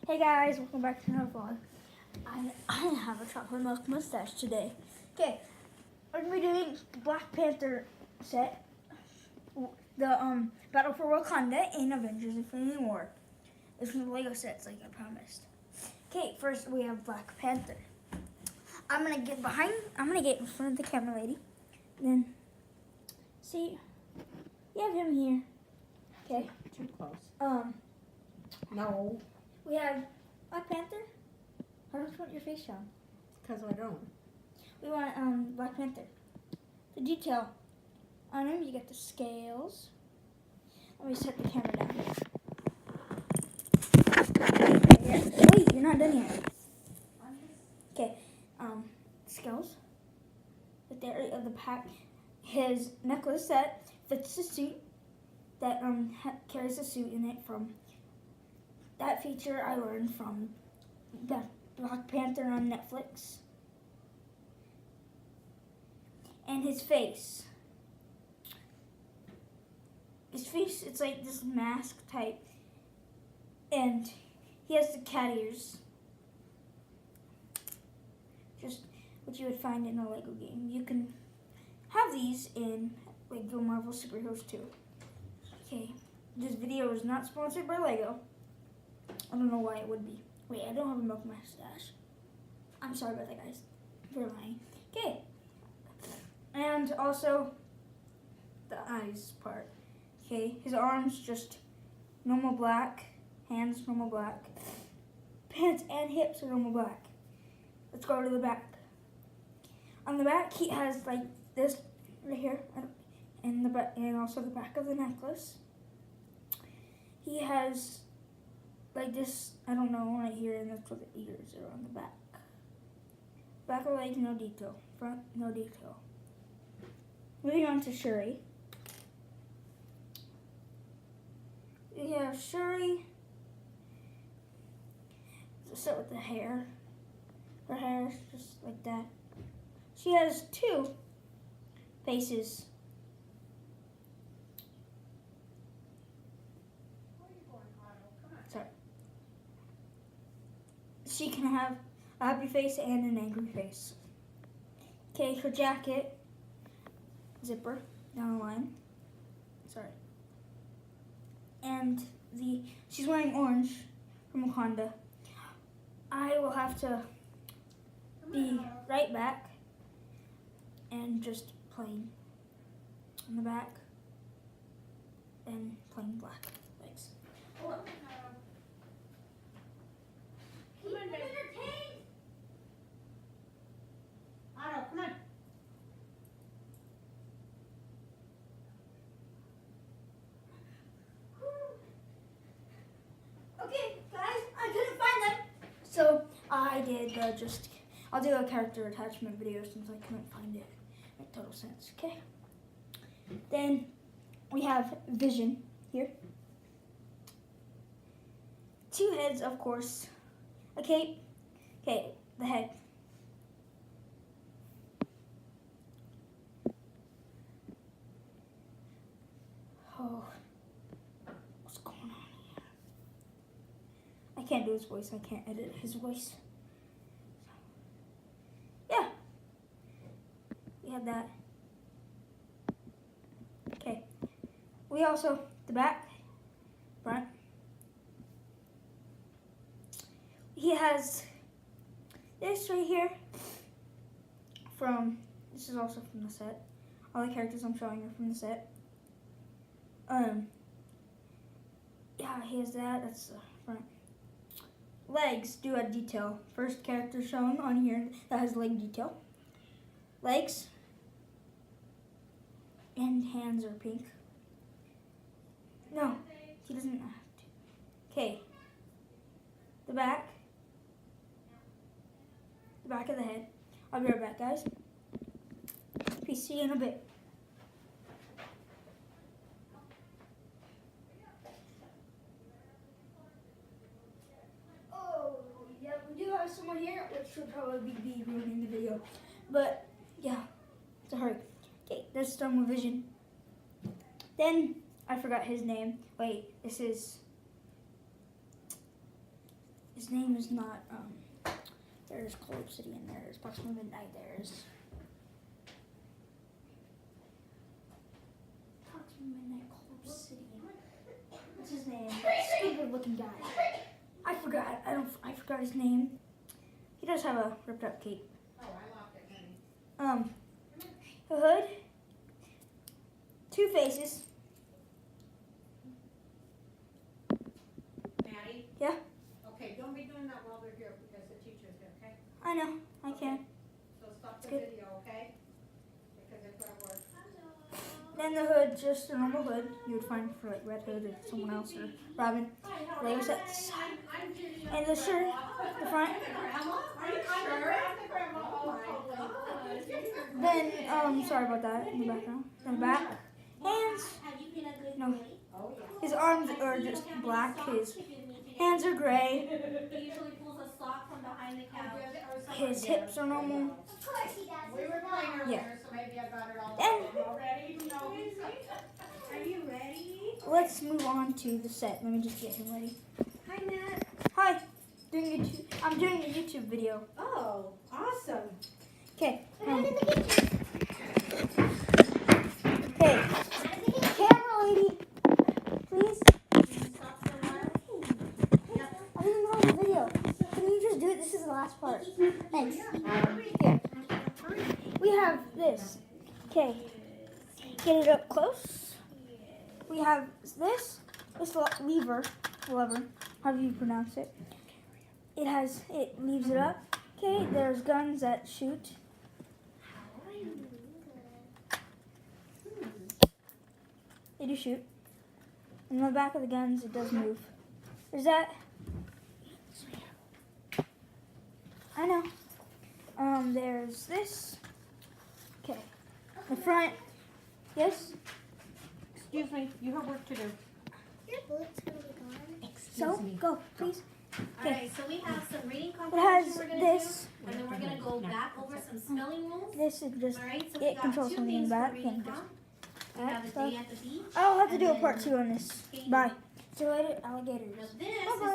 Hey guys, welcome back to another vlog. I have a chocolate milk mustache today. Okay, we're gonna be doing the Black Panther set, the Battle for Wakanda in Avengers: Infinity War. It's from the Lego sets, like I promised. Okay, first we have Black Panther. I'm gonna get in front of the camera lady. Then, see, you have him here. Okay. Too close. No, We have Black Panther. How do you want your face down? because I don't. We want Black Panther. The detail on him, you get the scales. Let me set the camera down here. Wait, you're not done yet. Okay, scales. Right there of the pack. His necklace that fits the suit. That carries the suit in it from. That feature I learned from the Black Panther on Netflix. And his face. His face, it's like this mask type. And he has the cat ears. Just what you would find in a Lego game. You can have these in Lego Marvel Superheroes too. Okay, this video is not sponsored by Lego. I don't know why it would be. Wait, I don't have a milk mustache. I'm sorry about that, guys. For lying. Okay. And also, the eyes part. Okay, his arms just normal black. Hands normal black. Pants and hips are normal black. Let's go to the back. On the back, he has like this right here, and the back, and also the back of the necklace. He has like this, I don't know, right here, and that's what the ears are on the back. Back of the legs, no detail. Front, no detail. Moving on to Shuri. We have Shuri. Let's start with the hair. Her hair is just like that. She has two faces. Sorry. She can have a happy face and an angry face. Okay, her jacket, zipper down the line. Sorry. And she's wearing orange from Wakanda. I will have to be right back and just plain on the back and plain black legs. Hold on. Come on. Okay, guys, I couldn't find them. So I did I'll do a character attachment video since I couldn't find it. Makes total sense, okay? Then we have Vision here. Two heads, of course. A cape. Okay, the head. Oh, what's going on here? I can't do his voice. I can't edit his voice. Yeah. We have that. Okay. We also, the back, front. He has this right here this is also from the set. All the characters I'm showing are from the set. Yeah, he has that. That's the front. Legs do add detail. First character shown on here that has leg detail. Legs and hands are pink. No, he doesn't have to. Okay. The back. The back of the head. I'll be right back, guys. Peace. See you in a bit. We do have someone here, which would probably be ruining the video. But, yeah, it's a hurry. Okay, that's done with Vision. Then, I forgot his name. Wait, this is his name is not, there's Cold Obsidian, there's Approximately Midnight, there's Approximately Midnight, Cold Obsidian. What's his name? That stupid looking guy. I forgot his name. He does have a ripped up cape. Oh, I locked it, honey. A hood, 2 faces. Maddie? Yeah? Okay, don't be doing that while they're here because the teacher's here, okay? I know, I can. So stop the Good. video, okay? Because it's gonna work. Then the hood, just a normal hood you would find for like Red Hood or someone else or Robin. Lego sets. And the shirt, the front. Are you sure? Oh my God. Then, sorry about that in the background. Then the back. Hands. No. His arms are just black. His hands are gray. He usually pulls a sock from behind the couch. His hips are normal. Of course he does. We were playing earlier, so maybe I got it all And already. No, Are you ready? let's move on to the set. Let me just get him ready. Hi, Matt. Hi. I'm doing a YouTube video. Oh, awesome. Okay. Okay. Camera lady, please. Stop somewhere. I didn't know the video. Can you just do it? This is the last part. Thanks. Here. We have this. Okay. Get it up close. We have this lever, however you pronounce it. It leaves it up. Okay, there's guns that shoot. They do shoot. In the back of the guns, it does move. There's that. I know. There's this. Okay. The front. Yes? Excuse me, you have work to do. Your bullet's gonna be gone. So, go, please. All right, so we have some reading It comprehension has we're going to this. do, and then we're going to go back over some spelling rules. This is just. All right, so we It got controls 2 something in things the for back. reading And from. just We have that a stuff. day at the beach. I'll have to and do a then part 2 on this. skating. Bye. See you later, alligators. Now this is